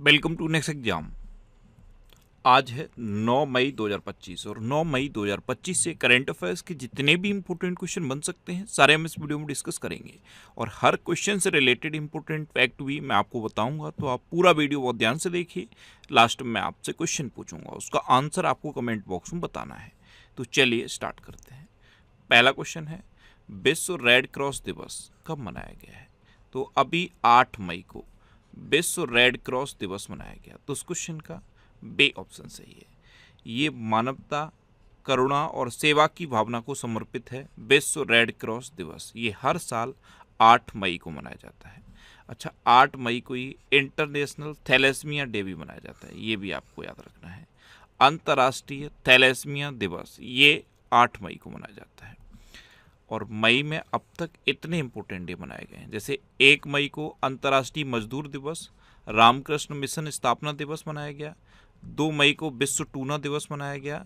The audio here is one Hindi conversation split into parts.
Welcome to next exam. आज है 9 मई 2025 और 9 मई 2025 से करंट अफेयर्स के जितने भी इंपॉर्टेंट क्वेश्चन बन सकते हैं सारे हम इस वीडियो में डिस्कस करेंगे और हर क्वेश्चन से रिलेटेड इंपॉर्टेंट फैक्ट भी मैं आपको बताऊंगा, तो आप पूरा वीडियो बहुत ध्यान से देखिए। लास्ट में मैं आपसे क्वेश्चन पूछूंगा, उसका आंसर आपको कमेंट बॉक्स में बताना है। तो चलिए स्टार्ट करते हैं। पहला क्वेश्चन है, विश्व रेड क्रॉस दिवस कब मनाया गया है? तो अभी 8 मई को विश्व रेड क्रॉस दिवस मनाया गया। तो उस क्वेश्चन का बे ऑप्शन सही है। ये मानवता, करुणा और सेवा की भावना को समर्पित है। विश्व रेड क्रॉस दिवस ये हर साल 8 मई को मनाया जाता है। अच्छा, 8 मई को ही इंटरनेशनल थैलेसीमिया डे भी मनाया जाता है, ये भी आपको याद रखना है। अंतर्राष्ट्रीय थैलेसीमिया दिवस ये 8 मई को मनाया जाता है। और मई में अब तक इतने इंपॉर्टेंट डे मनाए गए हैं, जैसे 1 मई को अंतर्राष्ट्रीय मजदूर दिवस, रामकृष्ण मिशन स्थापना दिवस मनाया गया। 2 मई को विश्व टूना दिवस मनाया गया।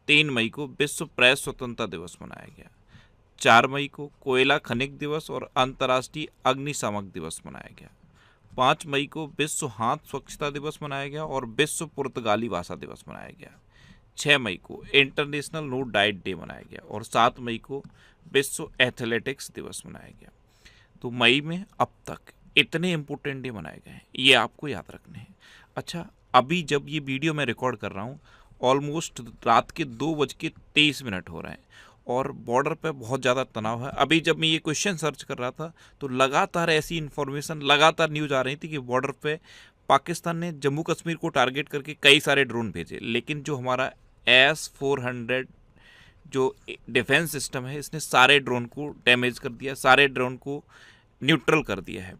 3 मई को विश्व प्रेस स्वतंत्रता दिवस मनाया गया। 4 मई को कोयला खनिक दिवस और अंतर्राष्ट्रीय अग्निशामक दिवस मनाया गया। 5 मई को विश्व हाथ स्वच्छता दिवस मनाया गया और विश्व पुर्तगाली भाषा दिवस मनाया गया। 6 मई को इंटरनेशनल नो डाइट डे मनाया गया और 7 मई को विश्व एथलेटिक्स दिवस मनाया गया। तो मई में अब तक इतने इंपॉर्टेंट डे मनाए गए हैं, ये आपको याद रखने हैं। अच्छा, अभी जब ये वीडियो मैं रिकॉर्ड कर रहा हूँ ऑलमोस्ट रात के 2:23 हो रहे हैं और बॉर्डर पे बहुत ज़्यादा तनाव है। अभी जब मैं ये क्वेश्चन सर्च कर रहा था तो लगातार ऐसी इन्फॉर्मेशन, लगातार न्यूज़ आ रही थी कि बॉर्डर पे पाकिस्तान ने जम्मू कश्मीर को टारगेट करके कई सारे ड्रोन भेजे, लेकिन जो हमारा S-400 जो डिफेंस सिस्टम है इसने सारे ड्रोन को डैमेज कर दिया, सारे ड्रोन को न्यूट्रल कर दिया है।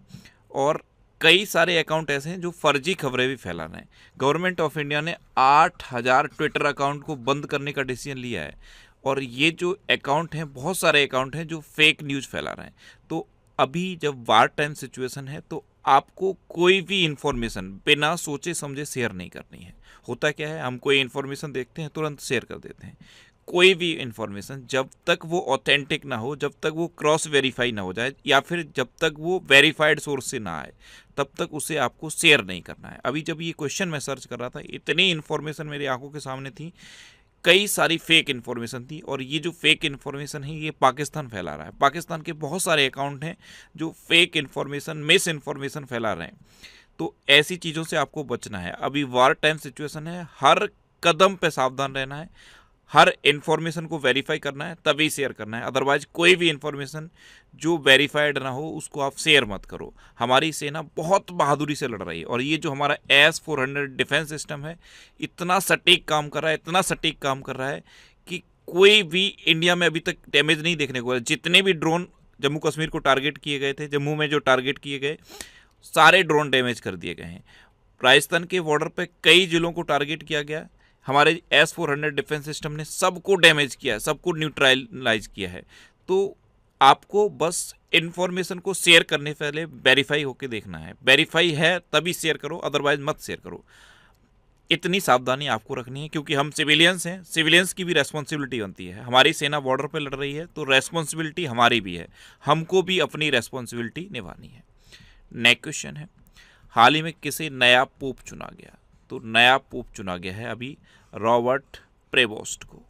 और कई सारे अकाउंट ऐसे हैं जो फर्जी खबरें भी फैला रहे हैं। गवर्नमेंट ऑफ इंडिया ने 8000 ट्विटर अकाउंट को बंद करने का डिसीजन लिया है और ये जो अकाउंट हैं, बहुत सारे अकाउंट हैं जो फेक न्यूज़ फैला रहे हैं। तो अभी जब वार टाइम सिचुएशन है तो आपको कोई भी इंफॉर्मेशन बिना सोचे समझे शेयर नहीं करनी है। होता क्या है, हम कोई इन्फॉर्मेशन देखते हैं तुरंत शेयर कर देते हैं। कोई भी इन्फॉर्मेशन जब तक वो ऑथेंटिक ना हो, जब तक वो क्रॉस वेरीफाई ना हो जाए या फिर जब तक वो वेरीफाइड सोर्स से ना आए, तब तक उसे आपको शेयर नहीं करना है। अभी जब ये क्वेश्चन मैं सर्च कर रहा था, इतनी इन्फॉर्मेशन मेरी आंखों के सामने थी, कई सारी फेक इन्फॉर्मेशन थी। और ये जो फेक इन्फॉर्मेशन है ये पाकिस्तान फैला रहा है। पाकिस्तान के बहुत सारे अकाउंट हैं जो फेक इन्फॉर्मेशन, मिस इन्फॉर्मेशन फैला रहे हैं। तो ऐसी चीज़ों से आपको बचना है। अभी वार टाइम सिचुएशन है, हर कदम पे सावधान रहना है, हर इन्फॉर्मेशन को वेरीफाई करना है तभी शेयर करना है। अदरवाइज कोई भी इन्फॉर्मेशन जो वेरीफाइड ना हो उसको आप शेयर मत करो। हमारी सेना बहुत बहादुरी से लड़ रही है और ये जो हमारा S-400 डिफेंस सिस्टम है इतना सटीक काम कर रहा है, इतना सटीक काम कर रहा है कि कोई भी इंडिया में अभी तक डैमेज नहीं देखने को। जितने भी ड्रोन जम्मू कश्मीर को टारगेट किए गए थे, जम्मू में जो टारगेट किए गए सारे ड्रोन डैमेज कर दिए गए हैं। राजस्थान के बॉर्डर पर कई जिलों को टारगेट किया गया, हमारे S-400 डिफेंस सिस्टम ने सबको डैमेज किया है, सबको न्यूट्रलाइज किया है। तो आपको बस इन्फॉर्मेशन को शेयर करने से पहले वेरीफाई होकर देखना है। वेरीफाई है तभी शेयर करो, अदरवाइज मत शेयर करो। इतनी सावधानी आपको रखनी है क्योंकि हम सिविलियंस हैं, सिविलियंस की भी रेस्पॉन्सिबिलिटी बनती है। हमारी सेना बॉर्डर पर लड़ रही है तो रेस्पॉन्सिबिलिटी हमारी भी है, हमको भी अपनी रेस्पॉन्सिबिलिटी निभानी है। नेक्स्ट क्वेश्चन है, हाल ही में किसे नया पोप चुना गया? तो नया पोप चुना गया है अभी रॉबर्ट प्रेवोस्ट को।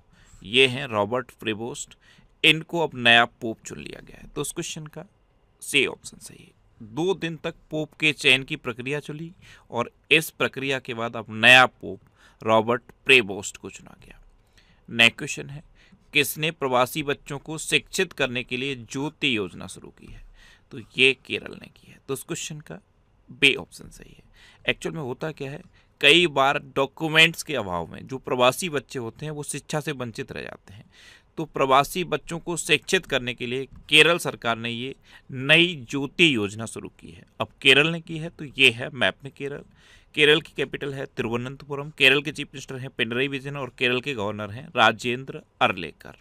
ये हैं रॉबर्ट प्रेवोस्ट, इनको अब नया पोप चुन लिया गया है। तो उस क्वेश्चन का सी ऑप्शन सही है। 2 दिन तक पोप के चयन की प्रक्रिया चली और इस प्रक्रिया के बाद अब नया पोप रॉबर्ट प्रेवोस्ट को चुना गया। नेक्स्ट क्वेश्चन है, किसने प्रवासी बच्चों को शिक्षित करने के लिए ज्योति योजना शुरू की है? तो ये केरल ने की है। तो उस क्वेश्चन का बे ऑप्शन सही है। एक्चुअल में होता क्या है, कई बार डॉक्यूमेंट्स के अभाव में जो प्रवासी बच्चे होते हैं वो शिक्षा से वंचित रह जाते हैं। तो प्रवासी बच्चों को शिक्षित करने के लिए केरल सरकार ने ये नई ज्योति योजना शुरू की है। अब केरल ने की है तो ये है मैप में केरल। केरल की कैपिटल है तिरुवनंतपुरम। केरल के चीफ मिनिस्टर हैं पिनरई विजयन और केरल के गवर्नर हैं राजेंद्र अर्लेकर।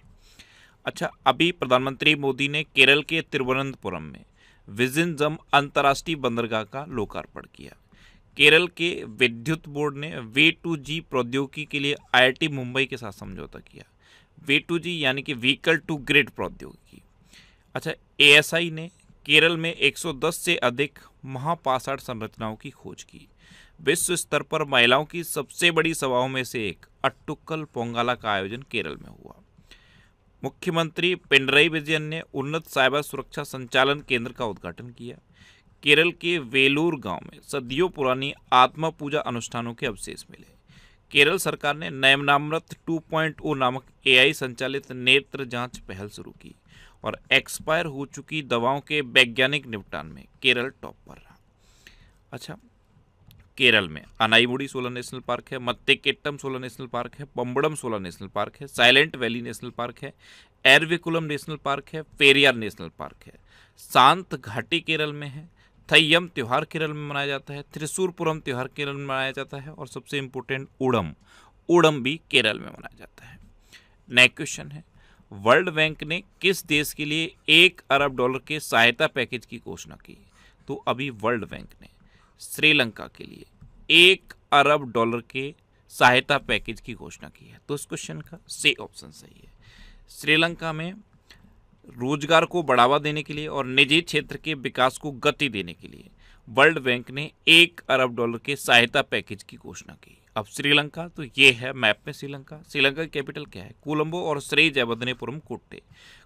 अच्छा, अभी प्रधानमंत्री मोदी ने केरल के तिरुवनंतपुरम में विजिंजम अंतर्राष्ट्रीय बंदरगाह का लोकार्पण किया। केरल के विद्युत बोर्ड ने V2G प्रौद्योगिकी के लिए IIT मुंबई के साथ समझौता किया। V2G यानी कि व्हीकल टू ग्रिड प्रौद्योगिकी। अच्छा, ASI ने केरल में 110 से अधिक महापाषाण संरचनाओं की खोज की। विश्व स्तर पर महिलाओं की सबसे बड़ी सभाओं में से एक अट्टुक्कल पोंगाला का आयोजन केरल में हुआ। मुख्यमंत्री पिनरई विजयन ने उन्नत साइबर सुरक्षा संचालन केंद्र का उद्घाटन किया। केरल के वेलूर गांव में सदियों पुरानी आत्मा पूजा अनुष्ठानों के अवशेष मिले। केरल सरकार ने नयनामृत 2.0 नामक AI संचालित नेत्र जांच पहल शुरू की और एक्सपायर हो चुकी दवाओं के वैज्ञानिक निपटान में केरल टॉप पर रहा। अच्छा, केरल में अनाईमुडी सोलर नेशनल पार्क है, मत्तेकेट्टम सोलर नेशनल पार्क है, पम्बड़म सोलर नेशनल पार्क है, साइलेंट वैली नेशनल पार्क है, एरविकुलम नेशनल पार्क है, पेरियार नेशनल पार्क है, शांत घाटी केरल में है, थय्यम त्यौहार केरल में मनाया जाता है, त्रिशूरपुरम त्यौहार केरल में मनाया जाता है और सबसे इम्पोर्टेंट ओणम भी केरल में मनाया जाता है। नेक्स्ट क्वेश्चन है, वर्ल्ड बैंक ने किस देश के लिए $1 अरब के सहायता पैकेज की घोषणा की? तो अभी वर्ल्ड बैंक ने श्रीलंका के लिए $1 अरब के सहायता पैकेज की घोषणा की है। तो इस क्वेश्चन का सी ऑप्शन सही है। श्रीलंका में रोजगार को बढ़ावा देने के लिए और निजी क्षेत्र के विकास को गति देने के लिए वर्ल्ड बैंक ने $1 अरब के सहायता पैकेज की घोषणा की। अब श्रीलंका, तो ये है मैप में श्रीलंका। श्रीलंका की कैपिटल क्या है? कोलंबो और श्री जयवर्धनेपुरम कोट्टे।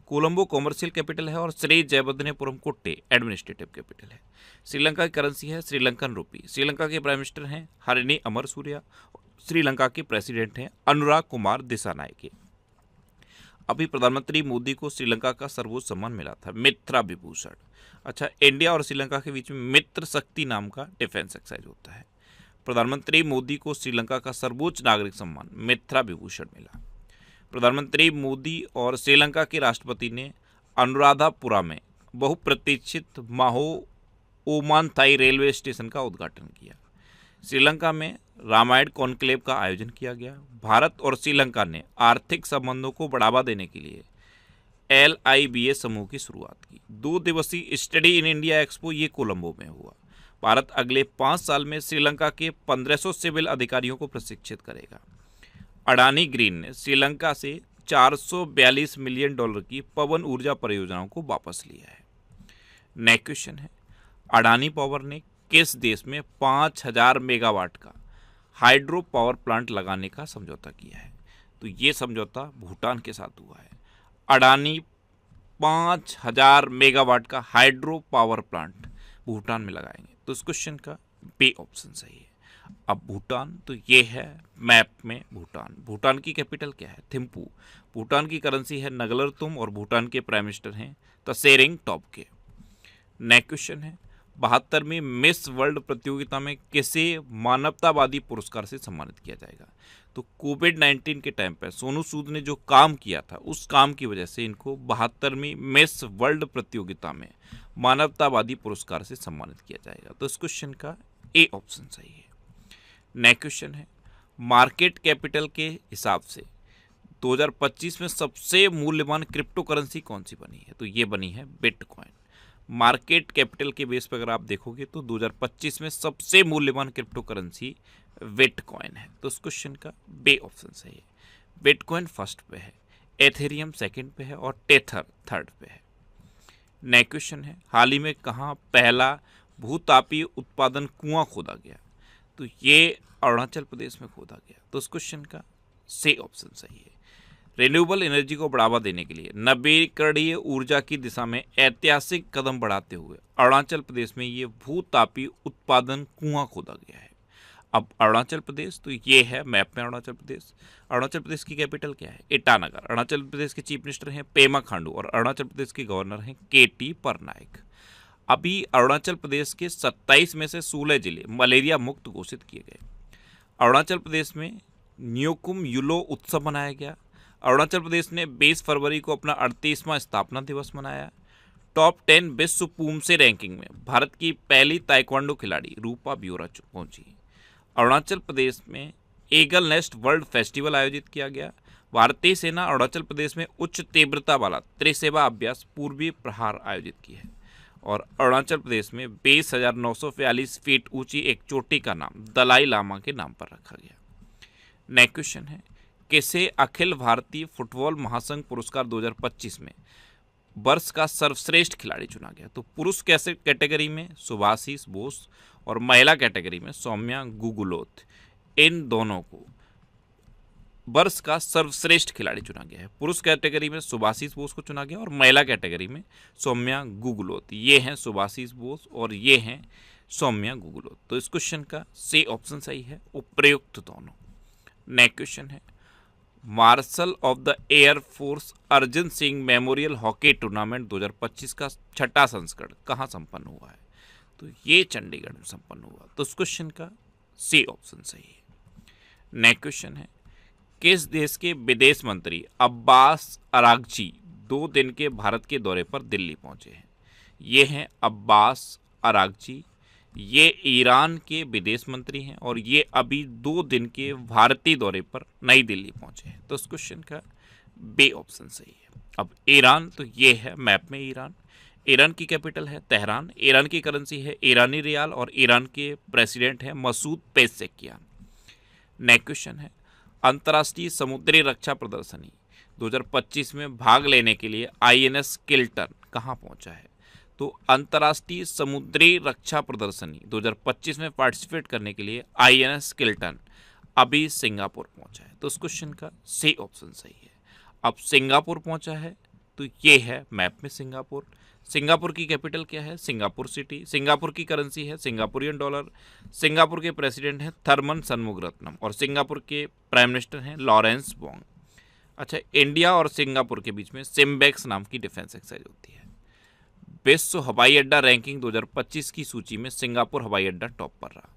कोलंबो कॉमर्शियल कैपिटल है और श्री जयवर्धनेपुरम कोट्टे एडमिनिस्ट्रेटिव कैपिटल है। श्रीलंका की करेंसी है श्रीलंकन रुपी। श्रीलंका के प्राइम मिनिस्टर हैं हरिनी अमरसूरिया। श्रीलंका के प्रेसिडेंट हैं अनुराग कुमार दिसानायके। अभी प्रधानमंत्री मोदी को श्रीलंका का सर्वोच्च सम्मान मिला था, मित्रा विभूषण। अच्छा, इंडिया और श्रीलंका के बीच में मित्र शक्ति नाम का डिफेंस एक्सरसाइज होता है। प्रधानमंत्री मोदी को श्रीलंका का सर्वोच्च नागरिक सम्मान मित्रा विभूषण मिला। प्रधानमंत्री मोदी और श्रीलंका के राष्ट्रपति ने अनुराधापुरा में बहुप्रतीक्षित माहो ओमानथाई रेलवे स्टेशन का उद्घाटन किया। श्रीलंका में रामायण कॉन्क्लेव का आयोजन किया गया। भारत और श्रीलंका ने आर्थिक संबंधों को बढ़ावा देने के लिए LIBA समूह की शुरुआत की। 2 दिवसीय स्टडी इन इंडिया एक्सपो ये कोलंबो में हुआ। भारत अगले 5 साल में श्रीलंका के 1500 सिविल अधिकारियों को प्रशिक्षित करेगा। अडानी ग्रीन ने श्रीलंका से $442 मिलियन की पवन ऊर्जा परियोजनाओं को वापस लिया है। नेक्स्ट क्वेश्चन है, अडानी पावर ने किस देश में 5000 मेगावाट का हाइड्रो पावर प्लांट लगाने का समझौता किया है? तो ये समझौता भूटान के साथ हुआ है। अडानी 5000 मेगावाट का हाइड्रो पावर प्लांट भूटान में लगाएंगे। तो इस क्वेश्चन का बी ऑप्शन सही है। अब भूटान, तो ये है मैप में भूटान। भूटान की कैपिटल क्या है? थिम्पू। भूटान की करेंसी है नगलरतुम और भूटान के प्राइम मिनिस्टर हैं तसेरिंग टोब्गे। नेक्स्ट क्वेश्चन है, 72वीं मिस वर्ल्ड प्रतियोगिता में किसे मानवतावादी पुरस्कार से सम्मानित किया जाएगा? तो कोविड-19 के टाइम पर सोनू सूद ने जो काम किया था, उस काम की वजह से इनको 72वीं मिस वर्ल्ड प्रतियोगिता में मानवतावादी पुरस्कार से सम्मानित किया जाएगा। तो इस क्वेश्चन का ए ऑप्शन सही है। नेक्स्ट क्वेश्चन है, मार्केट कैपिटल के हिसाब से 2025 में सबसे मूल्यवान क्रिप्टो करेंसी कौन सी बनी है? तो ये बनी है बिटकॉइन। मार्केट कैपिटल के बेस पर अगर आप देखोगे तो 2025 में सबसे मूल्यवान क्रिप्टो करेंसी बिटकॉइन है। तो इस क्वेश्चन का बे ऑप्शन सही है। बिटकॉइन फर्स्ट पे है, एथेरियम सेकंड पे है और टेथर थर्ड पे है। नेक्स्ट क्वेश्चन है, हाल ही में कहाँ पहला भूतापीय उत्पादन कुआं खोदा गया? तो ये अरुणाचल प्रदेश में खोदा गया। तो इस क्वेश्चन का सी ऑप्शन सही है। रिन्यूएबल एनर्जी को बढ़ावा देने के लिए नवीकरणीय ऊर्जा की दिशा में ऐतिहासिक कदम बढ़ाते हुए अरुणाचल प्रदेश में ये भूतापीय उत्पादन कुआं खोदा गया है। अब अरुणाचल प्रदेश, तो ये है मैप में अरुणाचल प्रदेश। अरुणाचल प्रदेश की कैपिटल क्या है? ईटानगर। अरुणाचल प्रदेश के चीफ मिनिस्टर हैं पेमा खांडू और अरुणाचल प्रदेश के गवर्नर हैं KT पटनायक। अभी अरुणाचल प्रदेश के 27 में से 16 जिले मलेरिया मुक्त घोषित किए गए। अरुणाचल प्रदेश में न्योकुम युलो उत्सव मनाया गया। अरुणाचल प्रदेश ने 20 फरवरी को अपना 38वां स्थापना दिवस मनाया। टॉप 10 विश्व पूमसे रैंकिंग में भारत की पहली ताइक्वांडो खिलाड़ी रूपा बियोरा पहुंची। अरुणाचल प्रदेश में ईगल नेस्ट वर्ल्ड फेस्टिवल आयोजित किया गया। भारतीय सेना अरुणाचल प्रदेश में उच्च तीव्रता वाला त्रिसेवा अभ्यास पूर्वी प्रहार आयोजित किया है। और अरुणाचल प्रदेश में 20,942 फीट ऊंची एक चोटी का नाम दलाई लामा के नाम पर रखा गया। नेक्स्ट क्वेश्चन है, किसे अखिल भारतीय फुटबॉल महासंघ पुरस्कार 2025 में वर्ष का सर्वश्रेष्ठ खिलाड़ी चुना गया। तो पुरुष कैसे कैटेगरी में सुभाषिस बोस और महिला कैटेगरी में सौम्या गुगुलोथ, इन दोनों को वर्ष का सर्वश्रेष्ठ खिलाड़ी चुना गया है। पुरुष कैटेगरी में सुभाषिस बोस को चुना गया और महिला कैटेगरी में सौम्या गुगुलोथ। ये हैं सुभाषिस बोस और ये हैं सौम्या गुगुलोथ। तो इस क्वेश्चन का सी ऑप्शन सही है, उपयुक्त दोनों। नेक्स्ट क्वेश्चन है, marshal of the air force Arjan Singh memorial hockey tournament 2025 का छठा संस्करण कहाँ संपन्न हुआ है? तो ये चंडीगढ़ में संपन्न हुआ। तो इस क्वेश्चन का सी ऑप्शन सही है। नेक्स्ट क्वेश्चन है, किस देश के विदेश मंत्री अब्बास अरागची 2 दिन के भारत के दौरे पर दिल्ली पहुंचे हैं? ये हैं अब्बास अरागची, ये ईरान के विदेश मंत्री हैं और ये अभी 2 दिन के भारतीय दौरे पर नई दिल्ली पहुंचे हैं। तो इस क्वेश्चन का बी ऑप्शन सही है। अब ईरान, तो ये है मैप में ईरान। ईरान की कैपिटल है तेहरान, ईरान की करेंसी है ईरानी रियाल और ईरान के प्रेसिडेंट हैं मसूद पेज़ेश्कियान। नेक्स्ट क्वेश्चन है, अंतर्राष्ट्रीय समुद्री रक्षा प्रदर्शनी 2025 में भाग लेने के लिए INS किल्टन कहाँ पहुंचा है? तो अंतर्राष्ट्रीय समुद्री रक्षा प्रदर्शनी 2025 में पार्टिसिपेट करने के लिए INS किल्टन अभी सिंगापुर पहुंचा है। तो इस क्वेश्चन का सी ऑप्शन सही है। अब सिंगापुर पहुंचा है तो ये है मैप में सिंगापुर। सिंगापुर की कैपिटल क्या है? Singapore city. सिंगापुर की करेंसी है सिंगापुरियन डॉलर। सिंगापुर के प्रेसिडेंट हैं थरमन शनमुगरत्नम और सिंगापुर के प्राइम मिनिस्टर हैं लॉरेंस वोंग। अच्छा, इंडिया और सिंगापुर के बीच में सिम्बेक्स नाम की डिफेंस एक्सरसाइज होती है। विश्व हवाई अड्डा रैंकिंग 2025 की सूची में सिंगापुर हवाई अड्डा टॉप पर रहा।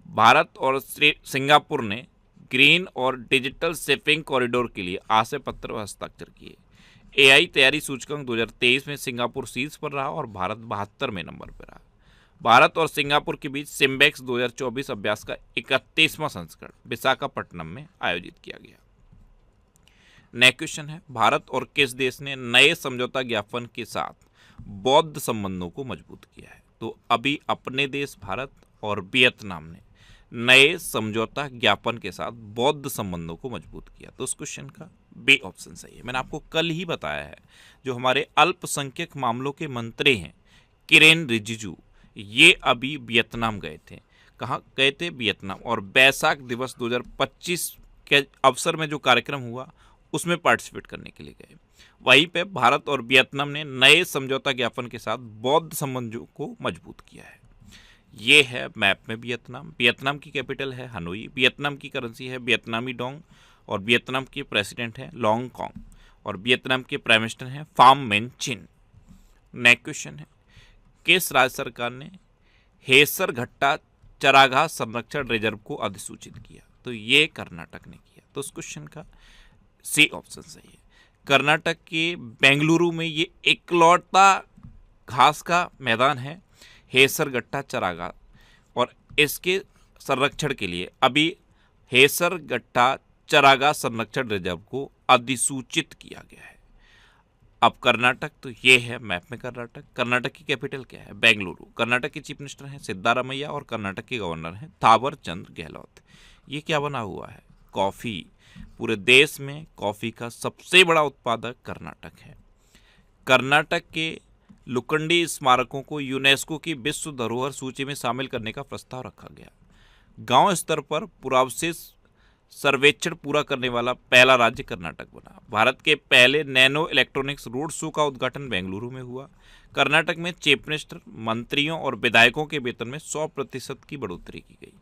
भारत और सिंगापुर ने ग्रीन और डिजिटल शिपिंग कॉरिडोर के लिए आशय पत्र पर हस्ताक्षर किए। AI तैयारी सूचकांक 2023 में सिंगापुर शीर्ष पर रहा और भारत 72वें नंबर पर रहा। भारत और सिंगापुर के बीच सिम्बेक्स 2024 अभ्यास का 31वां संस्करण विशाखापट्टनम में आयोजित किया गया। नेक्स्ट क्वेश्चन है, भारत और किस देश ने नए समझौता ज्ञापन के साथ बौद्ध संबंधों को मजबूत किया है? तो अभी अपने देश भारत और वियतनाम ने नए समझौता ज्ञापन के साथ बौद्ध संबंधों को मजबूत किया। तो उस क्वेश्चन का बी ऑप्शन सही है। मैंने आपको कल ही बताया है, जो हमारे अल्पसंख्यक मामलों के मंत्री हैं किरेन रिजिजू, ये अभी वियतनाम गए थे। कहाँ गए थे? वियतनाम। और बैसाख दिवस 2025 के अवसर में जो कार्यक्रम हुआ उसमें पार्टिसिपेट करने के लिए गए। वहीं पे भारत और वियतनाम ने नए समझौता ज्ञापन के साथ बौद्ध संबंधों को मजबूत किया है। ये है मैप में वियतनाम। वियतनाम की कैपिटल है हनोई। वियतनाम की करेंसी है वियतनामी डोंग और वियतनाम के प्रेसिडेंट हैं लॉन्ग कॉन्ग और वियतनाम के प्राइम मिनिस्टर हैं फाम मिन चिन। नेक्स्ट क्वेश्चन है, किस राज्य सरकार ने हेसर घट्टा चरागाह संरक्षण रिजर्व को अधिसूचित किया? तो ये कर्नाटक ने किया। तो उस क्वेश्चन का सी ऑप्शन सही है। कर्नाटक के बेंगलुरु में ये इकलौता घास का मैदान है हेसरगट्टा चरागाह और इसके संरक्षण के लिए अभी हेसरगट्टा चरागाह संरक्षण रिजर्व को अधिसूचित किया गया है। अब कर्नाटक, तो ये है मैप में कर्नाटक। कर्नाटक की कैपिटल क्या है? बेंगलुरु। कर्नाटक के चीफ मिनिस्टर हैं सिद्धारामैया और कर्नाटक के गवर्नर हैं थावर चंद गहलोत। ये क्या बना हुआ है? कॉफ़ी। पूरे देश में कॉफ़ी का सबसे बड़ा उत्पादक कर्नाटक है। कर्नाटक के लुकंडी स्मारकों को यूनेस्को की विश्व धरोहर सूची में शामिल करने का प्रस्ताव रखा गया। गांव स्तर पर पुरावशेष सर्वेक्षण पूरा करने वाला पहला राज्य कर्नाटक बना। भारत के पहले नैनो इलेक्ट्रॉनिक्स रोड शो का उद्घाटन बेंगलुरु में हुआ। कर्नाटक में चीफ मिनिस्टर, मंत्रियों और विधायकों के वेतन में 100% की बढ़ोतरी की गई।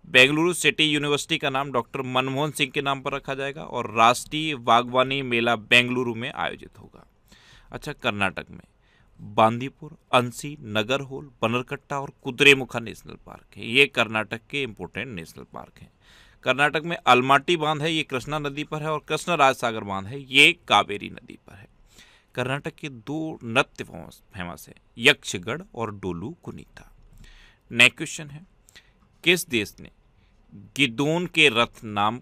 बेंगलुरु सिटी यूनिवर्सिटी का नाम डॉक्टर मनमोहन सिंह के नाम पर रखा जाएगा और राष्ट्रीय बागवानी मेला बेंगलुरु में आयोजित होगा। अच्छा, कर्नाटक में बांदीपुर, अंसी, नगरहोल, बनरकट्टा और कुद्रेमुखा नेशनल पार्क है। ये कर्नाटक के इंपोर्टेंट नेशनल पार्क हैं। कर्नाटक में अलमाटी बांध है, ये कृष्णा नदी पर है और कृष्ण राज सागर बांध है, ये कावेरी नदी पर है। कर्नाटक के 2 नृत्य फेमस है, यक्षगढ़ और डोलू कुनीता। नेक्स्ट क्वेश्चन है, किस देश ने गिदोन के रथ नाम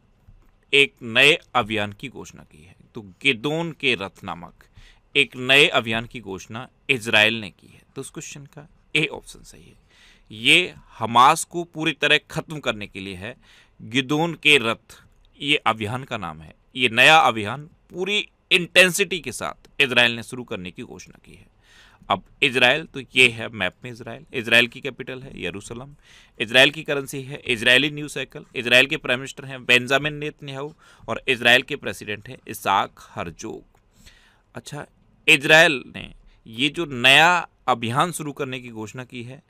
एक नए अभियान की घोषणा की है? तो गिदोन के रथ नामक एक नए अभियान की घोषणा इजराइल ने की है। तो उस क्वेश्चन का ए ऑप्शन सही है। ये हमास को पूरी तरह खत्म करने के लिए है। गिदोन के रथ ये अभियान का नाम है। ये नया अभियान पूरी इंटेंसिटी के साथ इजराइल ने शुरू करने की घोषणा की है। अब इजराइल तो ये है मैप में इजराइल की कैपिटल है यरूशलेम, इजराइल की करेंसी है इजरायली न्यूज़ साइकिल, इजराइल के प्राइम मिनिस्टर हैं बेंजामिन नेतन्याहू और इजराइल के प्रेसिडेंट हैं इसाक हर्जोग। अच्छा, इजराइल ने ये जो नया अभियान शुरू करने की घोषणा की है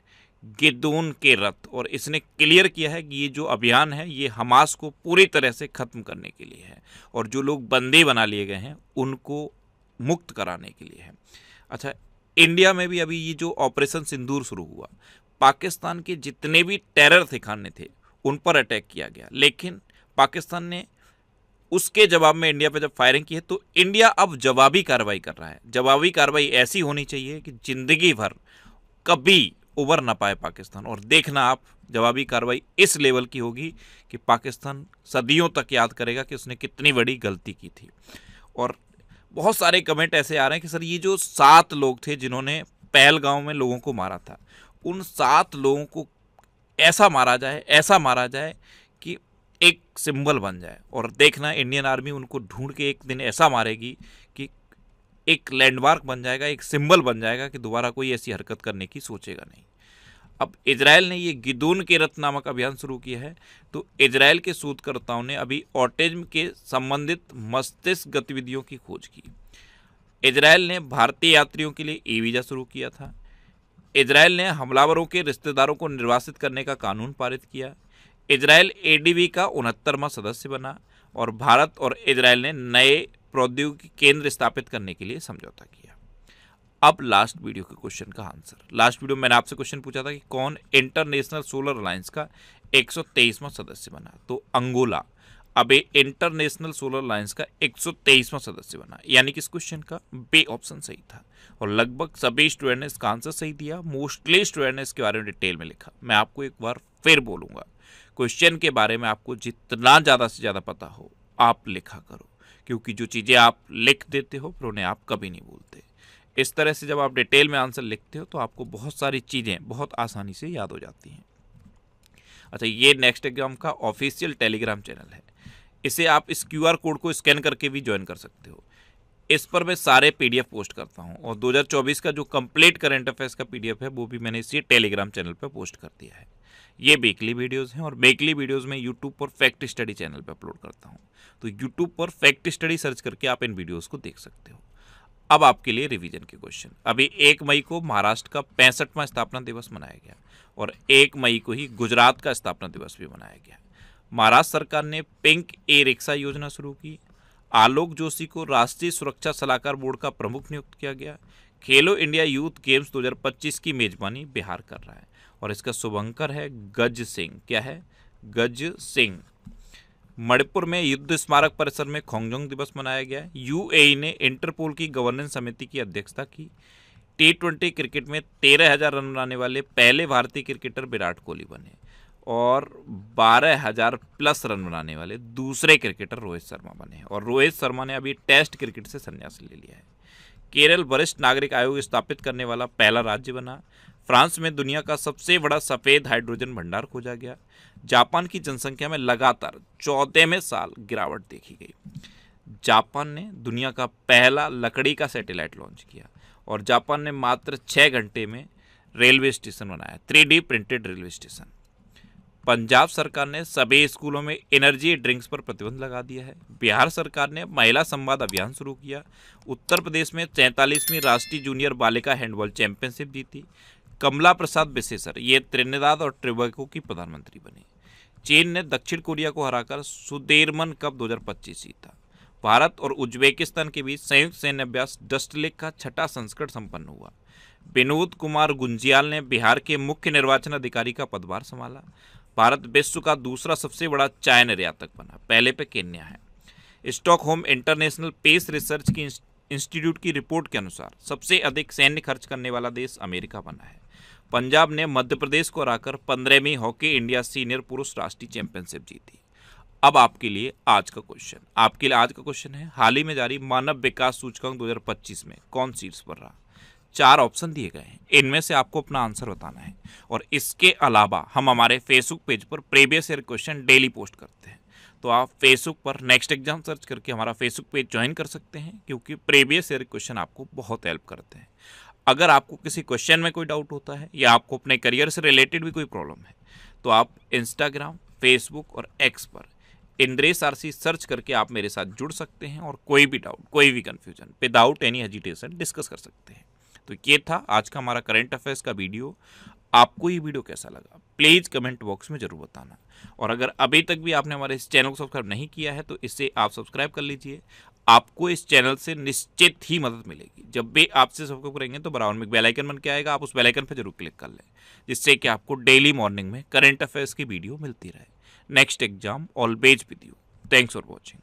गिदोन के रथ, और इसने क्लियर किया है कि ये जो अभियान है ये हमास को पूरी तरह से खत्म करने के लिए है और जो लोग बंदी बना लिए गए हैं उनको मुक्त कराने के लिए है। अच्छा, इंडिया में भी अभी ये जो ऑपरेशन सिंदूर शुरू हुआ, पाकिस्तान के जितने भी टेरर ठिकाने थे उन पर अटैक किया गया, लेकिन पाकिस्तान ने उसके जवाब में इंडिया पे जब फायरिंग की है तो इंडिया अब जवाबी कार्रवाई कर रहा है। जवाबी कार्रवाई ऐसी होनी चाहिए कि जिंदगी भर कभी उबर ना पाए पाकिस्तान, और देखना आप जवाबी कार्रवाई इस लेवल की होगी कि पाकिस्तान सदियों तक याद करेगा कि उसने कितनी बड़ी गलती की थी। और बहुत सारे कमेंट ऐसे आ रहे हैं कि सर ये जो 7 लोग थे जिन्होंने पहलगांव में लोगों को मारा था, उन 7 लोगों को ऐसा मारा जाए कि एक सिंबल बन जाए, और देखना इंडियन आर्मी उनको ढूंढ के एक दिन ऐसा मारेगी कि एक लैंडमार्क बन जाएगा, एक सिंबल बन जाएगा कि दोबारा कोई ऐसी हरकत करने की सोचेगा नहीं। अब इजराइल ने ये गिदोन के रथ नामक अभियान शुरू किया है, तो इजराइल के शोधकर्ताओं ने अभी ऑटिज्म के संबंधित मस्तिष्क गतिविधियों की खोज की। इजराइल ने भारतीय यात्रियों के लिए ई वीज़ा शुरू किया था। इजराइल ने हमलावरों के रिश्तेदारों को निर्वासित करने का कानून पारित किया। इजराइल एडीबी का 69वां सदस्य बना और भारत और इजराइल ने नए प्रौद्योगिकी केंद्र स्थापित करने के लिए समझौता किया। अब लास्ट वीडियो के क्वेश्चन का आंसर। लास्ट वीडियो में मैंने आपसे क्वेश्चन पूछा था कि कौन इंटरनेशनल सोलर अलायंस का 123वां सदस्य बना, तो अंगोला अब इंटरनेशनल सोलर अलायंस का 123वां सदस्य बना, यानी कि इस क्वेश्चन का बी ऑप्शन सही था और लगभग सभी स्टूडेंट ने इसका आंसर सही दिया। मोस्टली स्टूडेंट ने इसके बारे में डिटेल में लिखा। मैं आपको एक बार फिर बोलूँगा, क्वेश्चन के बारे में आपको जितना ज़्यादा से ज़्यादा पता हो आप लिखा करो, क्योंकि जो चीज़ें आप लिख देते हो फिर उन्हें आप कभी नहीं भूलते। इस तरह से जब आप डिटेल में आंसर लिखते हो तो आपको बहुत सारी चीज़ें बहुत आसानी से याद हो जाती हैं। अच्छा, ये नेक्स्ट एग्जाम का ऑफिशियल टेलीग्राम चैनल है, इसे आप इस QR कोड को स्कैन करके भी ज्वाइन कर सकते हो। इस पर मैं सारे PDF पोस्ट करता हूँ और 2024 का जो कंप्लीट करंट अफेयर्स का PDF है वो भी मैंने इसी टेलीग्राम चैनल पर पोस्ट कर दिया है। ये वीकली वीडियोज़ हैं और वीकली वीडियोज़ में यूट्यूब पर फैक्ट स्टडी चैनल पर अपलोड करता हूँ, तो यूट्यूब पर फैक्ट स्टडी सर्च करके आप इन वीडियोज़ को देख सकते हो। अब आपके लिए रिवीजन के क्वेश्चन। अभी 1 मई को महाराष्ट्र का 65वां स्थापना दिवस मनाया गया और 1 मई को ही गुजरात का स्थापना दिवस भी मनाया गया। महाराष्ट्र सरकार ने पिंक ई रिक्शा योजना शुरू की। आलोक जोशी को राष्ट्रीय सुरक्षा सलाहकार बोर्ड का प्रमुख नियुक्त किया गया। खेलो इंडिया यूथ गेम्स 2025 की मेजबानी बिहार कर रहा है और इसका शुभंकर है गज सिंह। क्या है? गज सिंह। मणिपुर में युद्ध स्मारक परिसर में खोंगजोंग दिवस मनाया गया। UAE ने इंटरपोल की गवर्नेंस समिति की अध्यक्षता की। T20 क्रिकेट में 13,000 रन बनाने वाले पहले भारतीय क्रिकेटर विराट कोहली बने और 12,000 प्लस रन बनाने वाले दूसरे क्रिकेटर रोहित शर्मा बने और रोहित शर्मा ने अभी टेस्ट क्रिकेट से संन्यास ले लिया है। केरल वरिष्ठ नागरिक आयोग स्थापित करने वाला पहला राज्य बना। फ्रांस में दुनिया का सबसे बड़ा सफ़ेद हाइड्रोजन भंडार खोजा गया। जापान की जनसंख्या में लगातार 14वें साल गिरावट देखी गई। जापान ने दुनिया का पहला लकड़ी का सैटेलाइट लॉन्च किया और जापान ने मात्र 6 घंटे में रेलवे स्टेशन बनाया, 3D printed railway station. Punjab सरकार ने सभी स्कूलों में एनर्जी ड्रिंक्स पर प्रतिबंध लगा दिया है। बिहार सरकार ने महिला संवाद अभियान शुरू किया। उत्तर प्रदेश में 43वीं राष्ट्रीय जूनियर बालिका हैंडबॉल चैंपियनशिप जीती। कमला प्रसाद बिसेसर ये त्रिनिदाद और टोबैगो की प्रधानमंत्री बनी। चीन ने दक्षिण कोरिया को हराकर सुदीर्मन कप 2025 जीता। भारत और उज्बेकिस्तान के बीच संयुक्त सैन्य अभ्यास डस्ट लेक का 6ठा संस्करण संपन्न हुआ। विनोद कुमार गुंजियाल ने बिहार के मुख्य निर्वाचन अधिकारी का पदभार संभाला। भारत विश्व का दूसरा सबसे बड़ा चाय निर्यातक बना, पहले पे केन्या है। स्टॉकहोम इंटरनेशनल पीस रिसर्च की इंस्टीट्यूट की रिपोर्ट के अनुसार सबसे अधिक सैन्य खर्च करने वाला देश अमेरिका बना है। पंजाब ने मध्य प्रदेश को हराकर 15वीं हॉकी इंडिया सीनियर पुरुष राष्ट्रीय चैंपियनशिप जीती। अब आपके लिए आज का क्वेश्चन है, हाल ही में जारी मानव विकास सूचकांक 2025 में कौन शीर्ष पर रहा? 4 ऑप्शन दिए गए हैं, इनमें से आपको अपना आंसर बताना है। और इसके अलावा हम हमारे फेसबुक पेज पर previous year question daily post करते हैं, तो आप फेसबुक पर नेक्स्ट एग्जाम सर्च करके हमारा फेसबुक पेज ज्वाइन कर सकते हैं, क्योंकि प्रीवियस ईयर क्वेश्चन आपको बहुत हेल्प करते हैं। अगर आपको किसी क्वेश्चन में कोई डाउट होता है या आपको अपने करियर से रिलेटेड भी कोई प्रॉब्लम है, तो आप इंस्टाग्राम, फेसबुक और एक्स पर इंद्रेश आरसी सर्च करके आप मेरे साथ जुड़ सकते हैं और कोई भी डाउट, कोई भी confusion without any hesitation discuss कर सकते हैं। तो ये था आज का हमारा करंट अफेयर्स का वीडियो। आपको ये वीडियो कैसा लगा प्लीज़ कमेंट बॉक्स में जरूर बताना, और अगर अभी तक भी आपने हमारे इस चैनल को सब्सक्राइब नहीं किया है तो इसे आप सब्सक्राइब कर लीजिए। आपको इस चैनल से निश्चित ही मदद मिलेगी। जब भी आपसे सब्सक्राइब करेंगे तो बराबर में एक बेल आइकन बन के आएगा, आप उस बेल आइकन पर जरूर क्लिक कर लें, जिससे कि आपको डेली मॉर्निंग में करंट अफेयर्स की वीडियो मिलती रहे। Next exam always with you. Thanks for watching.